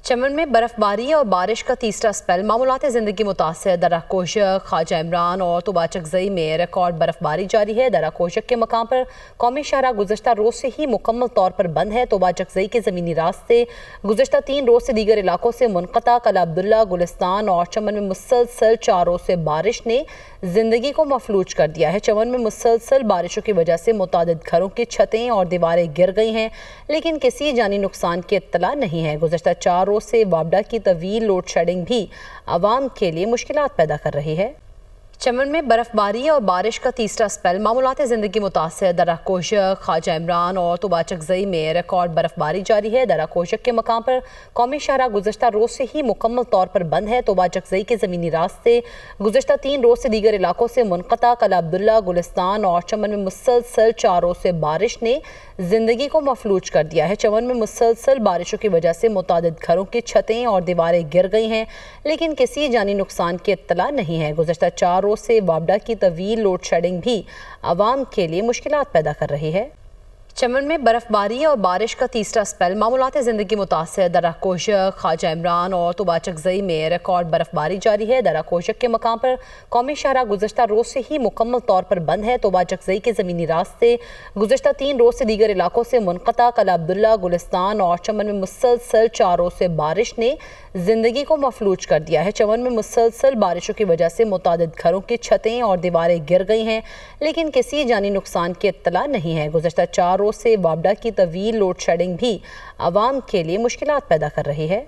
चमन में बर्फबारी और बारिश का तीसरा स्पेल मामूलात ज़िंदगी मुतासर। दर्रा कोशक, ख्वाजा इमरान और तुबाचकज़ई में रिकॉर्ड बर्फबारी जारी है। दर्रा कोशक के मकाम पर कौमी शाहरा गुज़श्ता रोज़ से ही मुकम्मल तौर पर बंद है। तुबाचकज़ई के ज़मीनी रास्ते गुज़श्ता 3 रोज़ से दीगर इलाकों से मुनक़ता। कला अब्दुल्ला, गुलिस्तान और चमन में मुसलसल 4 रोज़ से बारिश ने ज़िंदगी को मफलूज कर दिया है। चमन में मुसलसल बारिशों की वजह से मुतादिद घरों की छतें और दीवारें गिर गई हैं, लेकिन किसी जानी नुकसान की इत्तला नहीं है। गुज़श्ता 4 रोज़ से वापडा की तवील लोड शेडिंग भी आवाम के लिए मुश्किलात पैदा कर रही है। चमन में बर्फबारी और बारिश का तीसरा स्पेल मामूलात ज़िंदगी मुतासर। दर्रा कोशक, ख्वाजा इमरान और तुबाचकज़ई में रिकॉर्ड बर्फबारी जारी है। दर्रा कोशक के मकाम पर कौमी शाहरा गुज़श्ता रोज़ से ही मुकम्मल तौर पर बंद है। तुबाचकज़ई के ज़मीनी रास्ते गुज़श्ता 3 रोज़ से दीगर इलाकों से मुनक़ता। कला अब्दुल्ला, गुलिस्तान और चमन में मुसलसल 4 रोज़ से बारिश ने ज़िंदगी को मफलूज कर दिया है। चमन में मुसलसल बारिशों की वजह से मुतादिद घरों की छतें और दीवारें गिर गई हैं, लेकिन किसी जानी नुकसान की इत्तला नहीं है। गुज़श्ता 4 रोज़ से वापडा की तवील लोड शेडिंग भी आवाम के लिए मुश्किलात पैदा कर रही है। चमन में बर्फबारी और बारिश का तीसरा स्पेल मामूलात ज़िंदगी मुतासर। दर्रा कोशक, ख्वाजा इमरान और तुबाचकज़ई में रिकॉर्ड बर्फबारी जारी है। दर्रा कोशक के मकाम पर कौमी शाहरा गुज़श्ता रोज़ से ही मुकम्मल तौर पर बंद है। तुबाचकज़ई के ज़मीनी रास्ते गुज़श्ता 3 रोज़ से दीगर इलाकों से मुनक़ता। कला अब्दुल्ला, गुलिस्तान और चमन में मुसलसल 4 रोज़ से बारिश ने ज़िंदगी को मफलूज कर दिया है। चमन में मुसलसल बारिशों की वजह से मुतादिद घरों की छतें और दीवारें गिर गई हैं, लेकिन किसी जानी नुकसान की इत्तला नहीं है। गुज़श्ता 4 रोज़ से वापडा की तवील लोड शेडिंग भी आवाम के लिए मुश्किलात पैदा कर रही है।